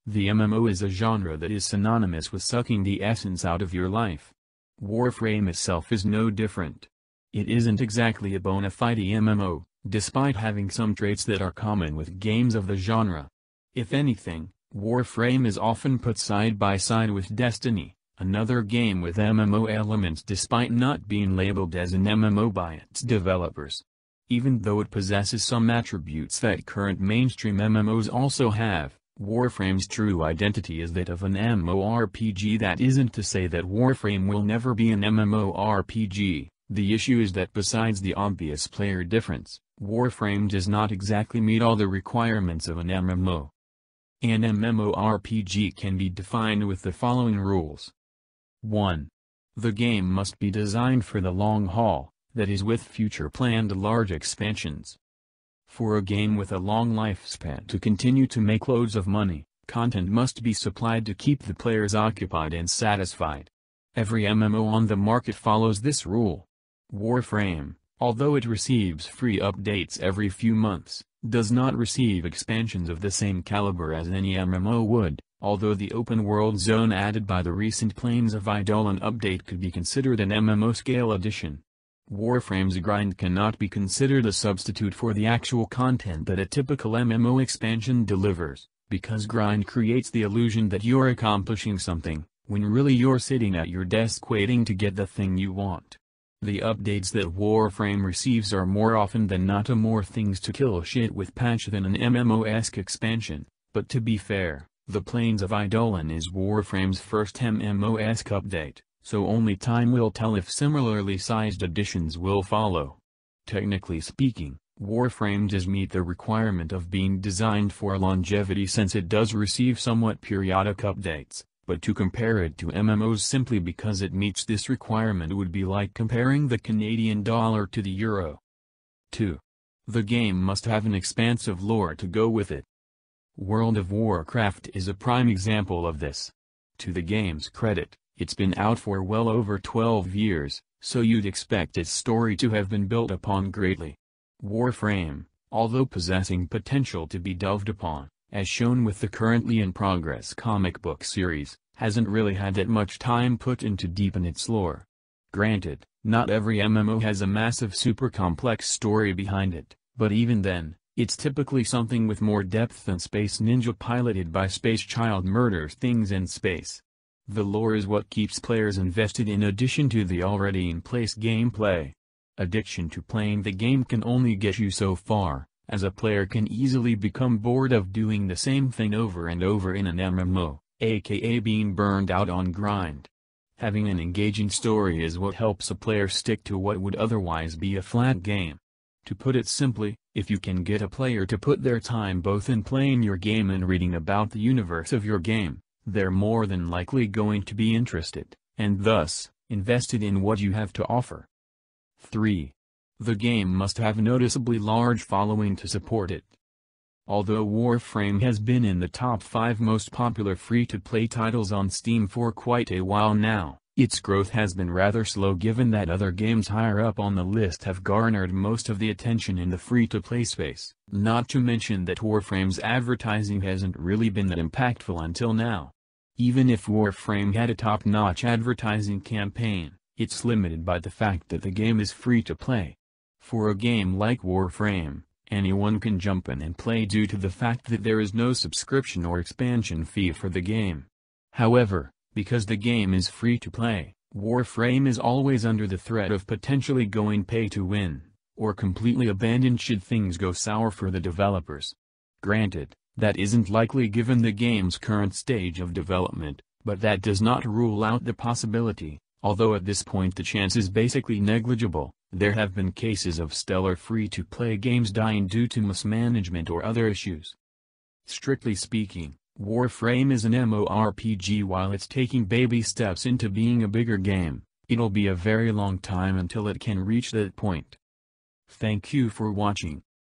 The MMO is a genre that is synonymous with sucking the essence out of your life. Warframe itself is no different. It isn't exactly a bona fide MMO, despite having some traits that are common with games of the genre. If anything, Warframe is often put side by side with Destiny, another game with MMO elements despite not being labeled as an MMO by its developers. Even though it possesses some attributes that current mainstream MMOs also have, Warframe's true identity is that of an MMORPG. That isn't to say that Warframe will never be an MMORPG, the issue is that besides the obvious player difference, Warframe does not exactly meet all the requirements of an MMO. An MMORPG can be defined with the following rules. 1. The game must be designed for the long haul, that is with future planned large expansions. For a game with a long lifespan to continue to make loads of money, content must be supplied to keep the players occupied and satisfied. Every MMO on the market follows this rule. Warframe, although it receives free updates every few months, does not receive expansions of the same caliber as any MMO would, although the open-world zone added by the recent Plains of Eidolon update could be considered an MMO-scale addition. Warframe's grind cannot be considered a substitute for the actual content that a typical MMO expansion delivers, because grind creates the illusion that you're accomplishing something, when really you're sitting at your desk waiting to get the thing you want. The updates that Warframe receives are more often than not a more things to kill shit with patch than an MMO-esque expansion, but to be fair, the Plains of Eidolon is Warframe's first MMO-esque update, so only time will tell if similarly sized additions will follow. Technically speaking, Warframe does meet the requirement of being designed for longevity since it does receive somewhat periodic updates, but to compare it to MMOs simply because it meets this requirement would be like comparing the Canadian dollar to the euro. 2. The game must have an expansive lore to go with it. World of Warcraft is a prime example of this. To the game's credit, it's been out for well over 12 years, so you'd expect its story to have been built upon greatly. Warframe, although possessing potential to be delved upon, as shown with the currently in progress comic book series, hasn't really had that much time put into deepen its lore. Granted, not every MMO has a massive super complex story behind it, but even then, it's typically something with more depth than Space Ninja piloted by Space Child murders things in space. The lore is what keeps players invested in addition to the already in place gameplay. Addiction to playing the game can only get you so far, as a player can easily become bored of doing the same thing over and over in an MMO, aka being burned out on grind. Having an engaging story is what helps a player stick to what would otherwise be a flat game. To put it simply, if you can get a player to put their time both in playing your game and reading about the universe of your game, they're more than likely going to be interested, and thus, invested in what you have to offer. 3. The game must have a noticeably large following to support it. Although Warframe has been in the top 5 most popular free-to-play titles on Steam for quite a while now, its growth has been rather slow given that other games higher up on the list have garnered most of the attention in the free-to-play space, not to mention that Warframe's advertising hasn't really been that impactful until now. Even if Warframe had a top-notch advertising campaign, it's limited by the fact that the game is free-to-play. For a game like Warframe, anyone can jump in and play due to the fact that there is no subscription or expansion fee for the game. However, because the game is free-to-play, Warframe is always under the threat of potentially going pay-to-win, or completely abandoned should things go sour for the developers. Granted, that isn't likely given the game's current stage of development, but that does not rule out the possibility, although at this point the chance is basically negligible. There have been cases of stellar free-to-play games dying due to mismanagement or other issues. Strictly speaking, Warframe is an MMORPG. While it's taking baby steps into being a bigger game, it'll be a very long time until it can reach that point. Thank you for watching.